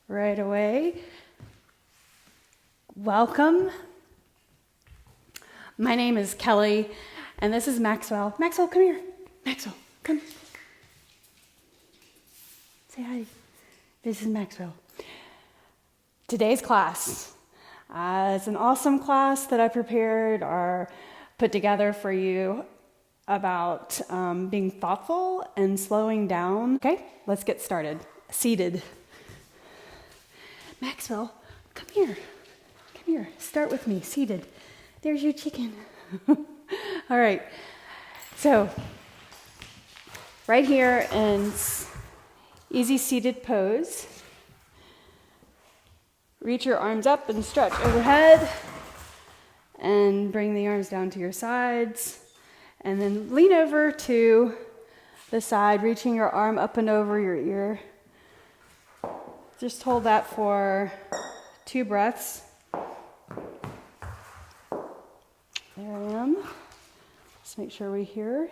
right away. Welcome. My name is Kelly, and this is Maxwell. Maxwell, come here. Maxwell, come. Say hi. This is Maxwell. Today's class is an awesome class that I prepared or put together for you about being thoughtful and slowing down. Okay, let's get started. Seated. Maxwell, come here. Come here. Start with me. Seated. There's your chicken. All right. So, right here in easy seated pose, reach your arms up and stretch overhead and bring the arms down to your sides. And then lean over to the side, reaching your arm up and over your ear. Just hold that for 2 breaths. There I am. Let's make sure we hear.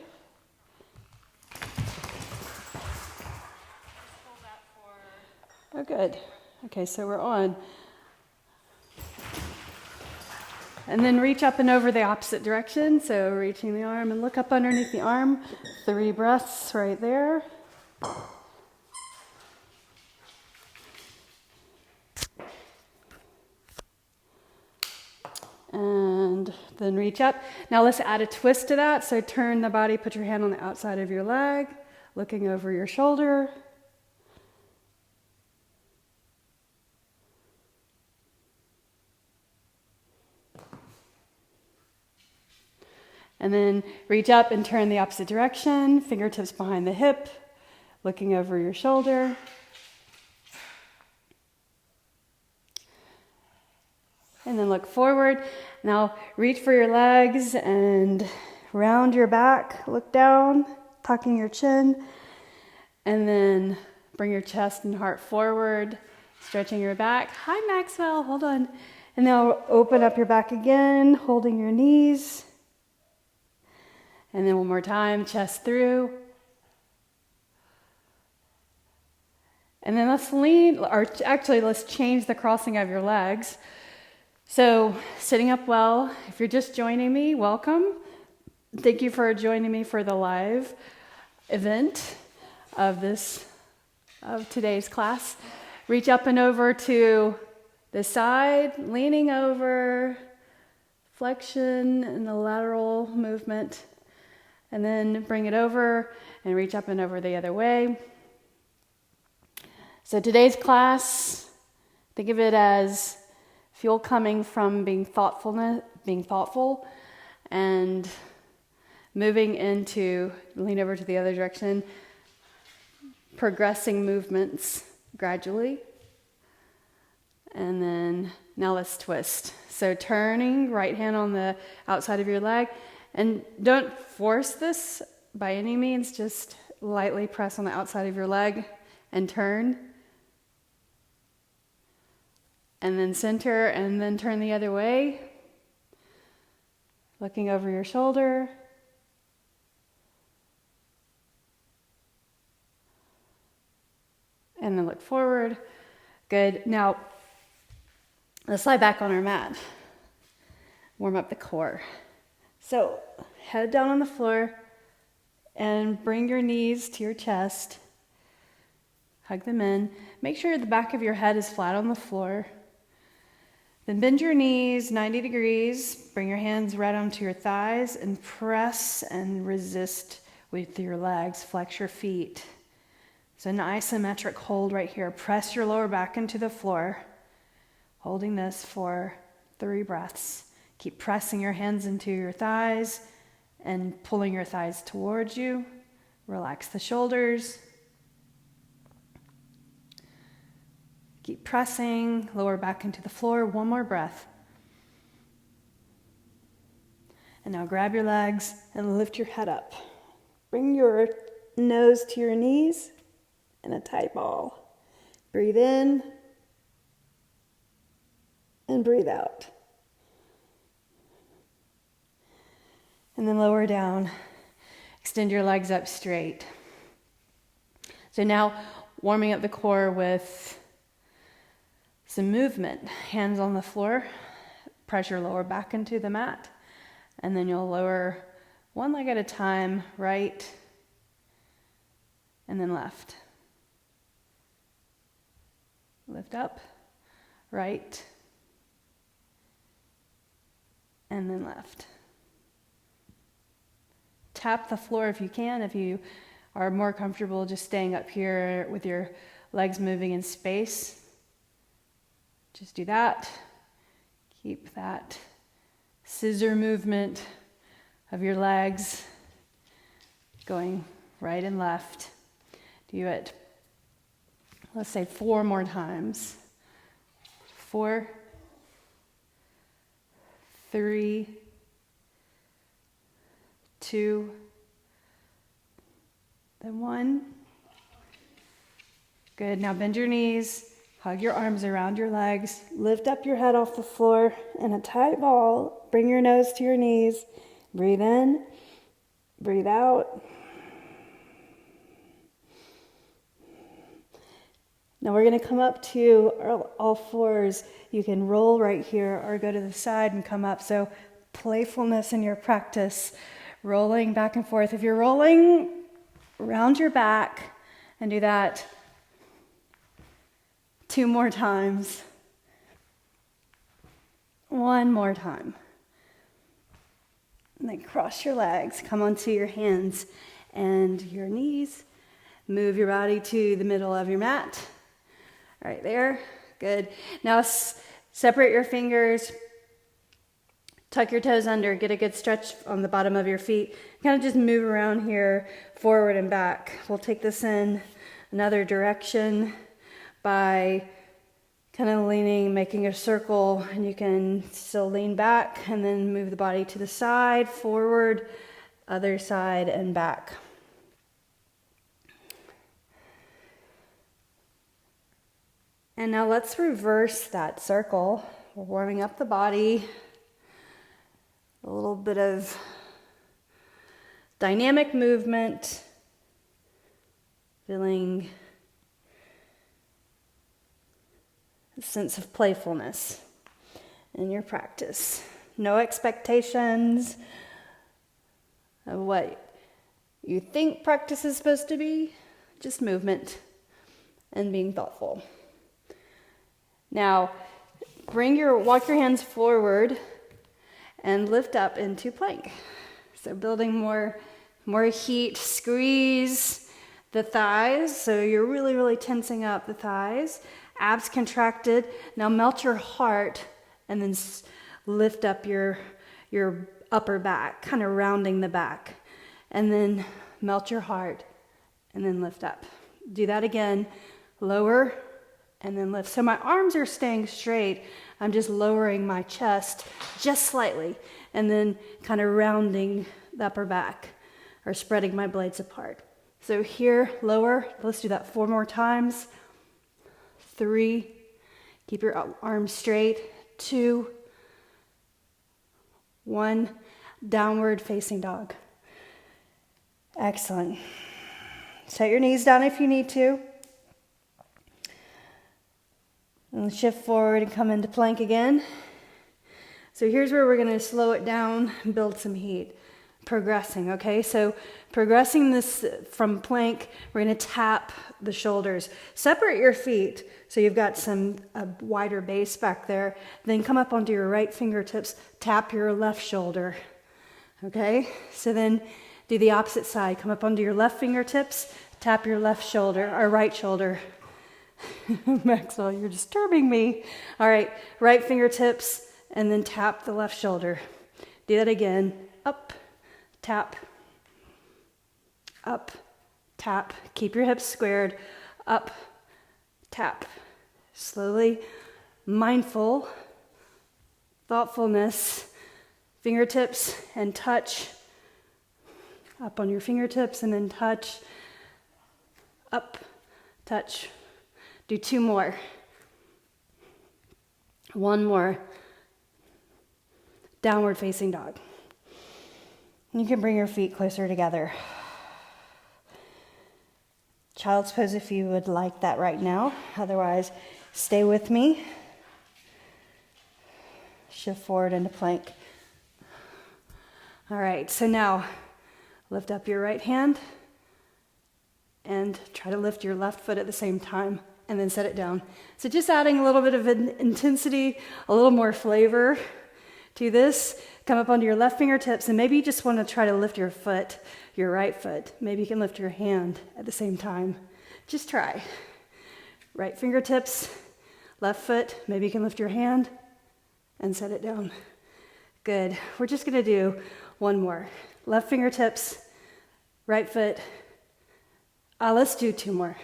Oh, good. Okay, so we're on. And then reach up and over the opposite direction. So reaching the arm and look up underneath the arm. 3 breaths right there. And then reach up. Now let's add a twist to that. So turn the body, put your hand on the outside of your leg, looking over your shoulder. And then reach up and turn the opposite direction, fingertips behind the hip, looking over your shoulder. And then look forward. Now reach for your legs and round your back, look down, tucking your chin. And then bring your chest and heart forward, stretching your back. Hi, Maxwell, hold on. And now open up your back again, holding your knees. And then one more time, chest through. And then let's lean, or actually let's change the crossing of your legs. So sitting up well, if you're just joining me, welcome. Thank you for joining me for the live event of today's class. Reach up and over to the side, leaning over, flexion and the lateral movement. And then bring it over and reach up and over the other way. So today's class, think of it as fuel coming from being thoughtful and moving into lean over to the other direction, progressing movements gradually. And then now let's twist. So turning, right hand on the outside of your leg. And don't force this by any means, just lightly press on the outside of your leg and turn. And then center and then turn the other way. Looking over your shoulder. And then look forward. Good. Now, let's lie back on our mat. Warm up the core. So, head down on the floor and bring your knees to your chest. Hug them in. Make sure the back of your head is flat on the floor. Then bend your knees 90 degrees. Bring your hands right onto your thighs and press and resist with your legs. Flex your feet. So an isometric hold right here. Press your lower back into the floor. Holding this for 3 breaths. Keep pressing your hands into your thighs and pulling your thighs towards you. Relax the shoulders. Keep pressing, lower back into the floor. 1 more breath. And now grab your legs and lift your head up. Bring your nose to your knees in a tight ball. Breathe in and breathe out. And then lower down. Extend your legs up straight. So now warming up the core with some movement. Hands on the floor, press your lower back into the mat, and then you'll lower one leg at a time, right, and then left. Lift up, right, and then left. Tap the floor if you can. If you are more comfortable just staying up here with your legs moving in space, just do that. Keep that scissor movement of your legs going right and left. Do it, let's say 4 more times. 4, 3, 2, then 1. Good. Now bend your knees, hug your arms around your legs, lift up your head off the floor in a tight ball. Bring your nose to your knees. Breathe in, breathe out. Now we're going to come up to all fours. You can roll right here or go to the side and come up. So playfulness in your practice, rolling back and forth. If you're rolling, round your back and do that 2 more times. 1 more time. And then cross your legs, come onto your hands and your knees. Move your body to the middle of your mat. Right there, good. Now separate your fingers, tuck your toes under, get a good stretch on the bottom of your feet. Kind of just move around here, forward and back. We'll take this in another direction by kind of leaning, making a circle, and you can still lean back and then move the body to the side, forward, other side, and back. And now let's reverse that circle. We're warming up the body. A little bit of dynamic movement. Feeling a sense of playfulness in your practice. No expectations of what you think practice is supposed to be. Just movement and being thoughtful. Now, walk your hands forward and lift up into plank. So building more heat, squeeze the thighs. So you're really, really tensing up the thighs. Abs contracted. Now melt your heart and then lift up your upper back, kind of rounding the back. And then melt your heart and then lift up. Do that again. Lower and then lift. So my arms are staying straight. I'm just lowering my chest just slightly and then kind of rounding the upper back or spreading my blades apart. So here, lower. Let's do that 4 more times. 3. Keep your arms straight. 2. 1. Downward facing dog. Excellent. Set your knees down if you need to. And shift forward and come into plank again. So here's where we're going to slow it down and build some heat. Progressing, okay? So progressing this from plank, we're going to tap the shoulders. Separate your feet so you've got a wider base back there. Then come up onto your right fingertips, tap your left shoulder, okay? So then do the opposite side. Come up onto your left fingertips, tap your left shoulder, or right shoulder. Maxwell, you're disturbing me. All right, right fingertips, and then tap the left shoulder. Do that again. Up, tap, up, tap. Keep your hips squared. Up, tap. Slowly, mindful, thoughtfulness, fingertips and touch. Up on your fingertips and then touch. Up, touch. Do 2 more. 1 more. Downward facing dog. You can bring your feet closer together. Child's pose if you would like that right now. Otherwise, Stay with me. Shift forward into plank. All right, so now lift up your right hand and try to lift your left foot at the same time and then set it down. So just adding a little bit of intensity, a little more flavor to this. Come up onto your left fingertips, and maybe you just want to try to lift your foot, your right foot. Maybe you can lift your hand at the same time. Just try. Right fingertips, left foot, maybe you can lift your hand and set it down. Good. We're just going to do one more. Left fingertips, right foot. Let's do two more.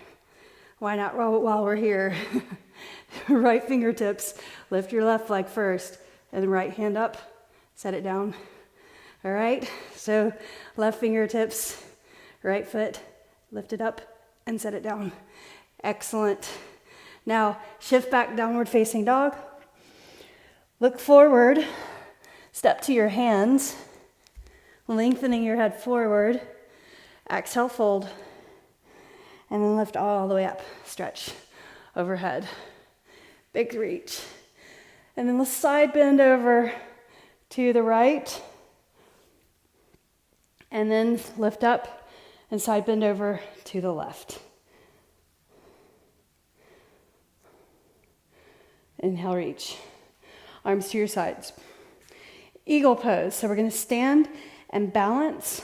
Why not while we're here? Right fingertips, lift your left leg first, and then right hand up, set it down. All right, so left fingertips, right foot, lift it up and set it down. Excellent. Now shift back, downward facing dog. Look forward, step to your hands, lengthening your head forward. Exhale, fold, and then lift all the way up. Stretch overhead. Big reach. And then let's side bend over to the right. And then lift up and side bend over to the left. Inhale, reach. Arms to your sides. Eagle pose. So we're going to stand and balance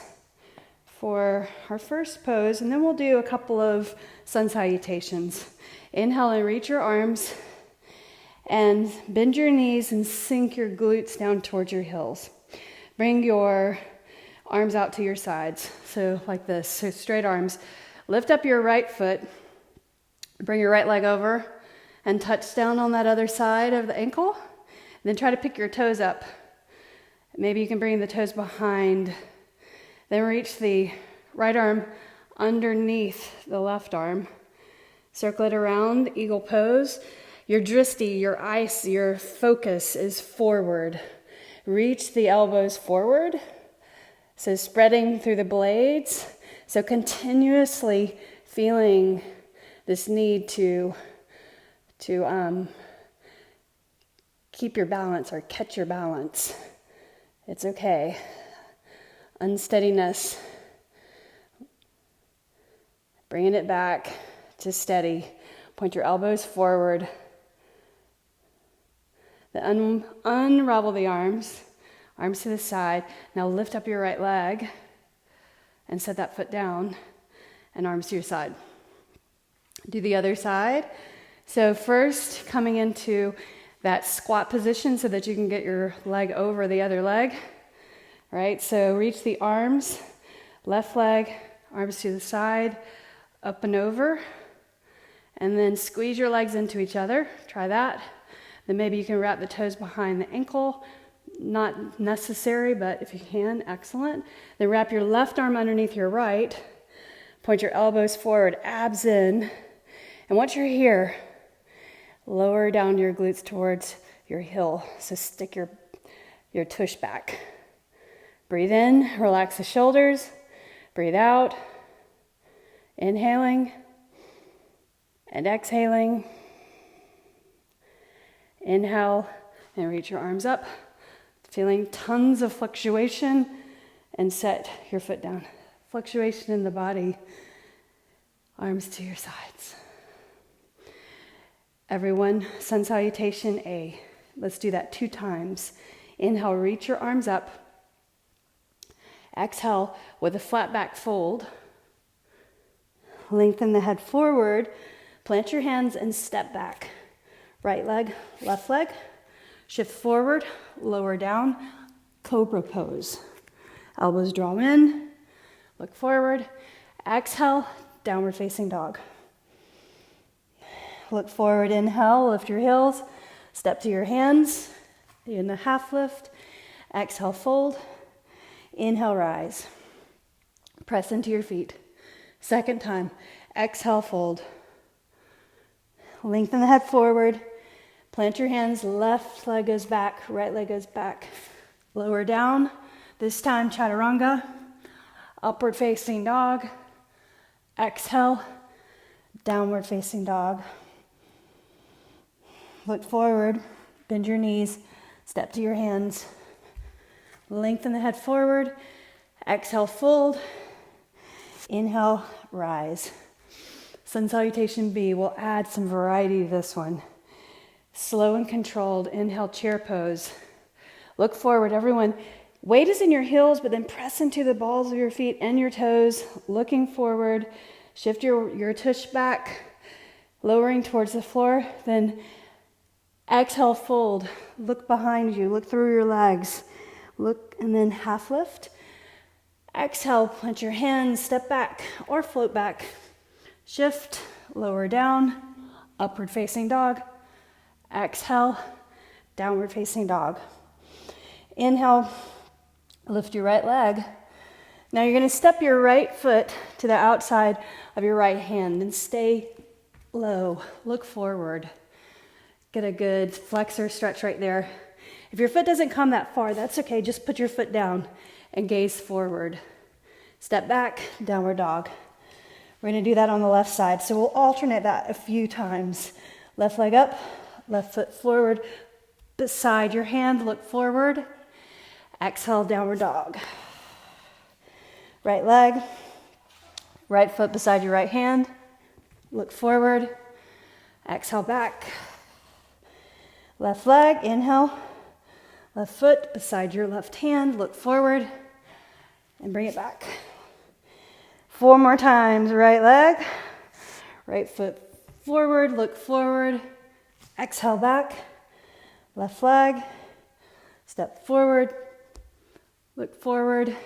for our first pose, and then we'll do a couple of sun salutations. Inhale and reach your arms and bend your knees and sink your glutes down towards your heels. Bring your arms out to your sides, so like this, so straight arms. Lift up your right foot, bring your right leg over and touch down on that other side of the ankle. Then try to pick your toes up. Maybe you can bring the toes behind. Then reach the right arm underneath the left arm. Circle it around, eagle pose. Your drishti, your ice, your focus is forward. Reach the elbows forward. So spreading through the blades. So continuously feeling this need to keep your balance or catch your balance. It's okay. Unsteadiness. Bringing it back to steady. Point your elbows forward. Then unravel the arms. Arms to the side. Now lift up your right leg and set that foot down and arms to your side. Do the other side. So first coming into that squat position so that you can get your leg over the other leg. Right, so reach the arms, left leg, arms to the side, up and over, and then squeeze your legs into each other. Try that. Then maybe you can wrap the toes behind the ankle. Not necessary, but if you can, excellent. Then wrap your left arm underneath your right. Point your elbows forward, abs in. And once you're here, lower down your glutes towards your heel. So stick your tush back. Breathe in, relax the shoulders. Breathe out. Inhaling and exhaling. Inhale and reach your arms up. Feeling tons of fluctuation and set your foot down. Fluctuation in the body. Arms to your sides. Everyone, sun salutation A. Let's do that 2 times. Inhale, reach your arms up. Exhale with a flat back fold. Lengthen the head forward. Plant your hands and step back. Right leg, left leg. Shift forward, lower down. Cobra pose. Elbows draw in. Look forward. Exhale, downward facing dog. Look forward, inhale, lift your heels. Step to your hands in a half lift. Exhale, fold. Inhale, rise. Press into your feet. Second time. Exhale, fold. Lengthen the head forward. Plant your hands. Left leg goes back. Right leg goes back. Lower down. This time, chaturanga. Upward facing dog. Exhale. Downward facing dog. Look forward, bend your knees, step to your hands. Lengthen the head forward. Exhale, fold. Inhale, rise. Sun Salutation B. We'll add some variety to this one. Slow and controlled. Inhale, chair pose. Look forward, everyone. Weight is in your heels, but then press into the balls of your feet and your toes. Looking forward. Shift your tush back, lowering towards the floor. Then exhale, fold. Look behind you. Look through your legs. Look, and then half lift. Exhale, plant your hands, step back or float back. Shift, lower down, upward facing dog. Exhale, downward facing dog. Inhale, lift your right leg. Now you're going to step your right foot to the outside of your right hand and stay low. Look forward. Get a good flexor stretch right there. If your foot doesn't come that far, that's okay. Just put your foot down and gaze forward. Step back, downward dog. We're going to do that on the left side. So we'll alternate that a few times. Left leg up, left foot forward. Beside your hand, look forward. Exhale, downward dog. Right leg, right foot beside your right hand. Look forward. Exhale, back. Left leg, inhale. Left foot beside your left hand, look forward and bring it back. 4 more times, right leg, right foot forward, look forward, exhale back, left leg, step forward, look forward.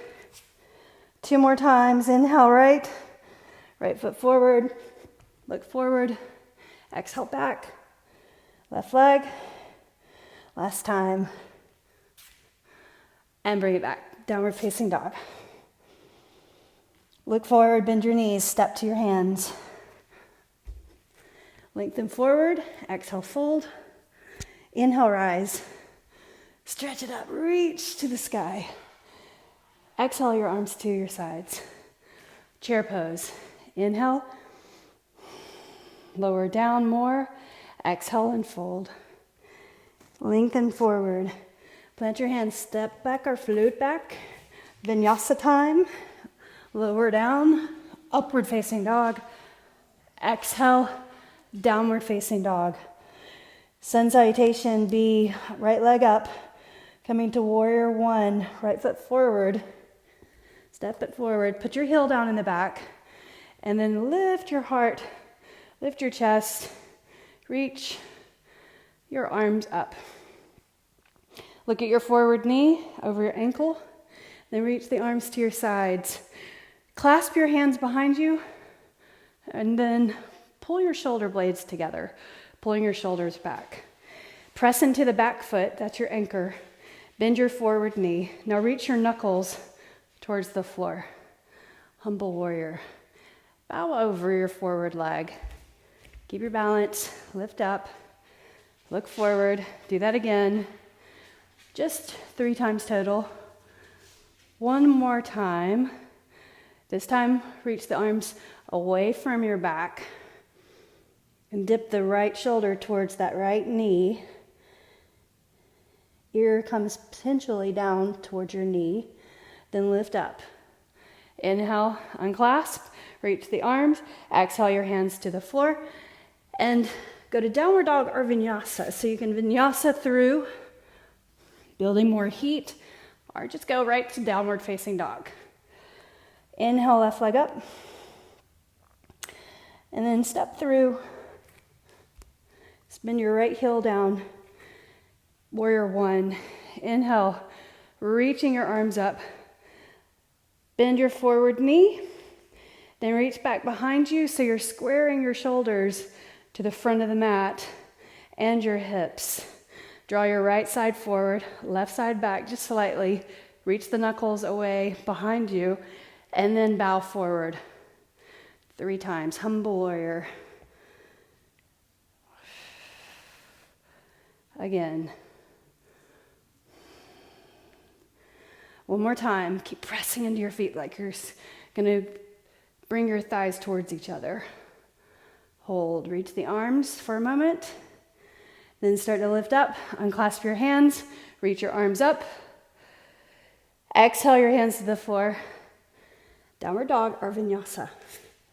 2 more times, inhale right foot forward, look forward, exhale back, left leg, last time. And bring it back, downward facing dog. Look forward, bend your knees, step to your hands. Lengthen forward, exhale, fold. Inhale, rise. Stretch it up, reach to the sky. Exhale, your arms to your sides. Chair pose. Inhale, lower down more. Exhale and fold. Lengthen forward. Plant your hands, step back or float back. Vinyasa time. Lower down, upward facing dog. Exhale, downward facing dog. Sun Salutation B, right leg up. Coming to warrior 1, right foot forward. Step it forward, put your heel down in the back. And then lift your heart, lift your chest. Reach your arms up. Look at your forward knee over your ankle, then reach the arms to your sides. Clasp your hands behind you, and then pull your shoulder blades together, pulling your shoulders back. Press into the back foot, that's your anchor. Bend your forward knee. Now reach your knuckles towards the floor. Humble warrior. Bow over your forward leg. Keep your balance, lift up, look forward. Do that again. Just 3 times total. 1 more time. This time, reach the arms away from your back and dip the right shoulder towards that right knee. Ear comes potentially down towards your knee. Then lift up. Inhale, unclasp, reach the arms. Exhale your hands to the floor. And go to downward dog or vinyasa. So you can vinyasa through, building more heat, or just go right to downward facing dog. Inhale, left leg up. And then step through. Spin your right heel down. Warrior 1. Inhale, reaching your arms up. Bend your forward knee. Then reach back behind you so you're squaring your shoulders to the front of the mat and your hips. Draw your right side forward, left side back just slightly. Reach the knuckles away behind you, and then bow forward. 3 times. Humble warrior. Again. 1 more time. Keep pressing into your feet like you're going to bring your thighs towards each other. Hold. Reach the arms for a moment. Then start to lift up, unclasp your hands, reach your arms up. Exhale your hands to the floor. Downward dog or vinyasa.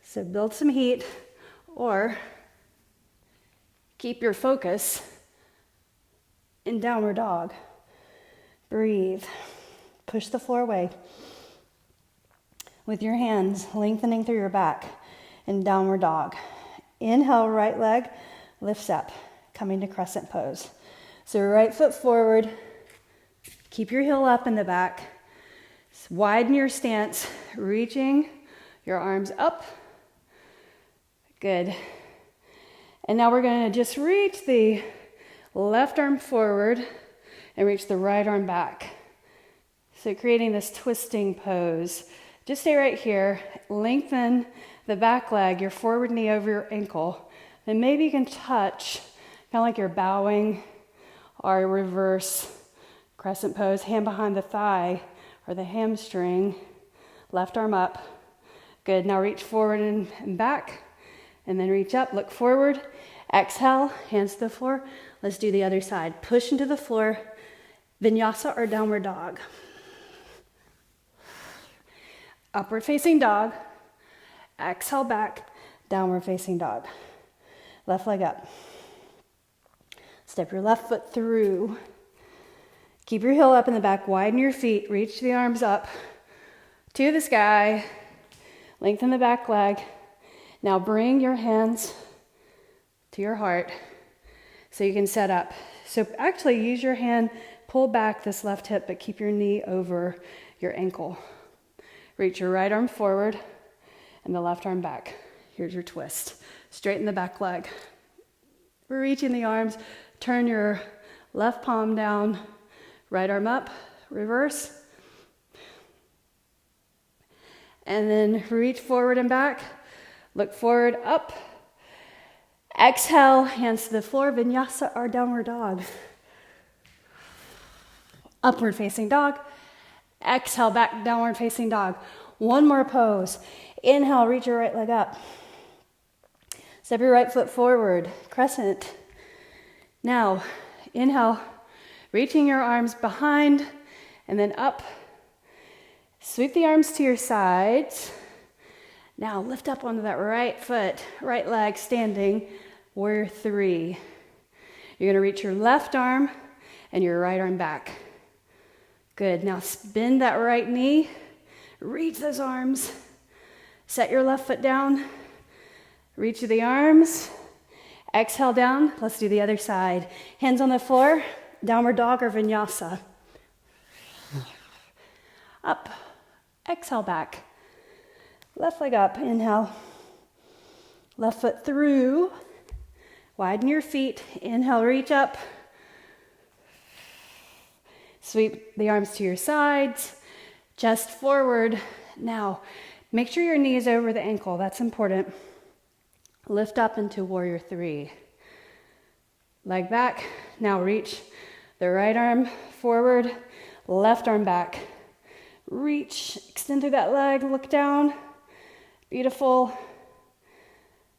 So build some heat or keep your focus in downward dog. Breathe. Push the floor away. With your hands lengthening through your back in downward dog. Inhale, right leg lifts up, coming to crescent pose. So right foot forward. Keep your heel up in the back. Widen your stance, reaching your arms up. Good. And now we're going to just reach the left arm forward and reach the right arm back. So creating this twisting pose. Just stay right here. Lengthen the back leg, your forward knee over your ankle. And maybe you can touch, kind of like you're bowing or reverse crescent pose, hand behind the thigh or the hamstring, left arm up. Good, now reach forward and back, and then reach up, look forward. Exhale, hands to the floor. Let's do the other side. Push into the floor, vinyasa or downward dog. Upward facing dog. Exhale back, downward facing dog. Left leg up. Step your left foot through. Keep your heel up in the back, widen your feet, reach the arms up to the sky, lengthen the back leg. Now bring your hands to your heart so you can set up. So actually use your hand, pull back this left hip, but keep your knee over your ankle. Reach your right arm forward and the left arm back. Here's your twist. Straighten the back leg. We're reaching the arms, turn your left palm down, right arm up, reverse. And then reach forward and back. Look forward, up. Exhale, hands to the floor, vinyasa or downward dog. Upward facing dog. Exhale, back, downward facing dog. One more pose. Inhale, reach your right leg up. Step your right foot forward, crescent. Now, inhale, reaching your arms behind and then up. Sweep the arms to your sides. Now lift up onto that right foot, right leg standing, warrior three. You're gonna reach your left arm and your right arm back. Good, now bend that right knee, reach those arms, set your left foot down, reach the arms, exhale down. Let's do the other side. Hands on the floor. Downward dog or vinyasa. Up. Exhale back. Left leg up. Inhale. Left foot through. Widen your feet. Inhale, reach up. Sweep the arms to your sides. Chest forward. Now, make sure your knee is over the ankle. That's important. Lift up into warrior three. Leg back. Now reach the right arm forward, left arm back. Reach, extend through that leg, look down. Beautiful.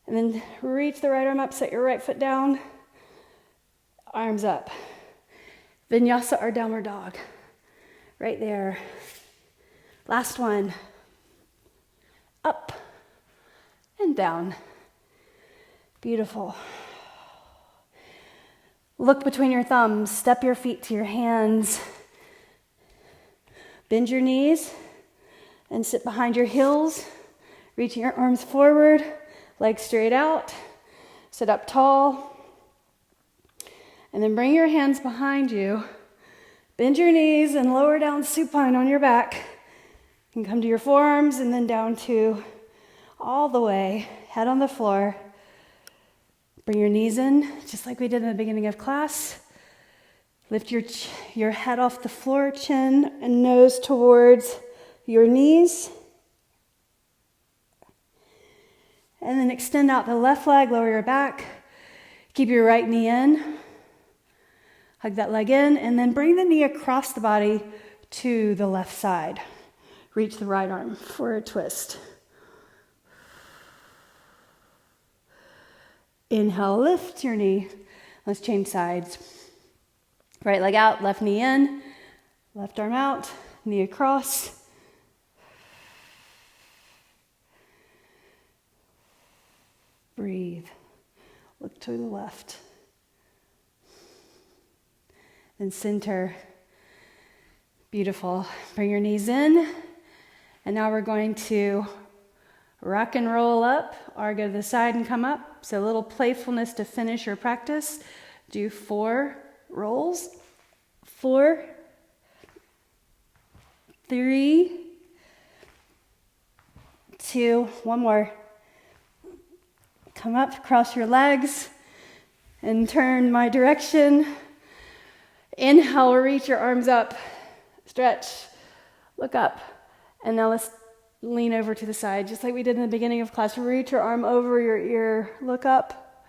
And then reach the right arm up, set your right foot down. Arms up. Vinyasa or downward dog. Right there. Last one. Up and down. Beautiful. Look between your thumbs, step your feet to your hands. Bend your knees and sit behind your heels, reaching your arms forward, legs straight out. Sit up tall. And then bring your hands behind you. Bend your knees and lower down supine on your back. You can come to your forearms and then down to all the way, head on the floor. Bring your knees in, just like we did in the beginning of class. Lift your head off the floor, chin and nose towards your knees. And then extend out the left leg, lower your back. Keep your right knee in. Hug that leg in, and then bring the knee across the body to the left side. Reach the right arm for a twist. Inhale, lift your knee. Let's change sides. Right leg out, left knee in, left arm out, knee across. Breathe. Look to the left. Then center. Beautiful. Bring your knees in. And now we're going to rock and roll up or go to the side and come up. So a little playfulness to finish your practice. Do 4 rolls. 4, 3, 2, one more. Come up, cross your legs, and turn my direction. Inhale, reach your arms up, stretch, look up. And now let's lean over to the side, just like we did in the beginning of class. Reach your arm over your ear, look up,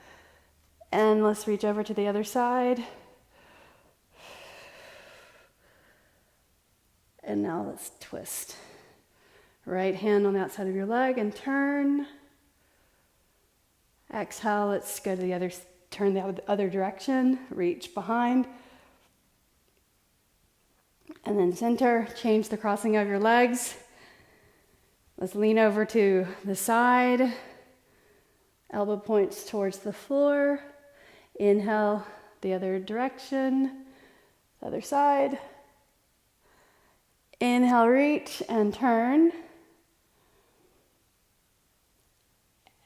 and let's reach over to the other side. And now let's twist. Right hand on the outside of your leg and turn. Exhale, let's go to the other, turn the other direction, reach behind. And then center, change the crossing of your legs. Let's lean over to the side. Elbow points towards the floor. Inhale, the other direction, the other side. Inhale, reach and turn.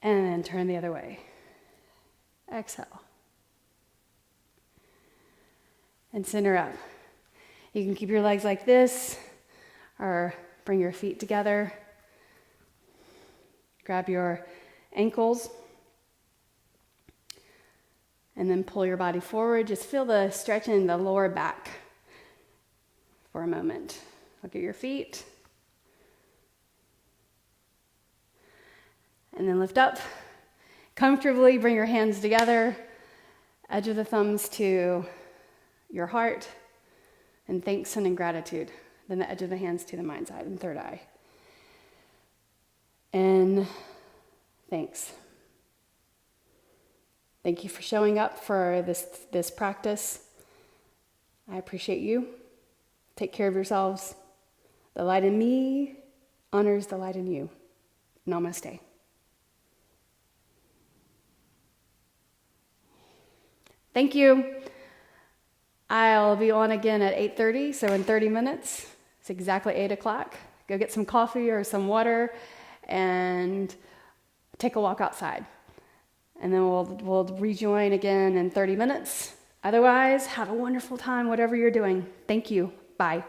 And then turn the other way. Exhale. And center up. You can keep your legs like this, or bring your feet together. Grab your ankles. And then pull your body forward. Just feel the stretch in the lower back for a moment. Look at your feet. And then lift up. Comfortably bring your hands together. Edge of the thumbs to your heart. And thanks and in gratitude. Then the edge of the hands to the mind's eye and third eye. And thanks. Thank you for showing up for this practice. I appreciate you. Take care of yourselves. The light in me honors the light in you. Namaste. Thank you. I'll be on again at 8:30, so in 30 minutes. It's exactly 8 o'clock. Go get some coffee or some water and take a walk outside. And then we'll rejoin again in 30 minutes. Otherwise, have a wonderful time, whatever you're doing. Thank you. Bye.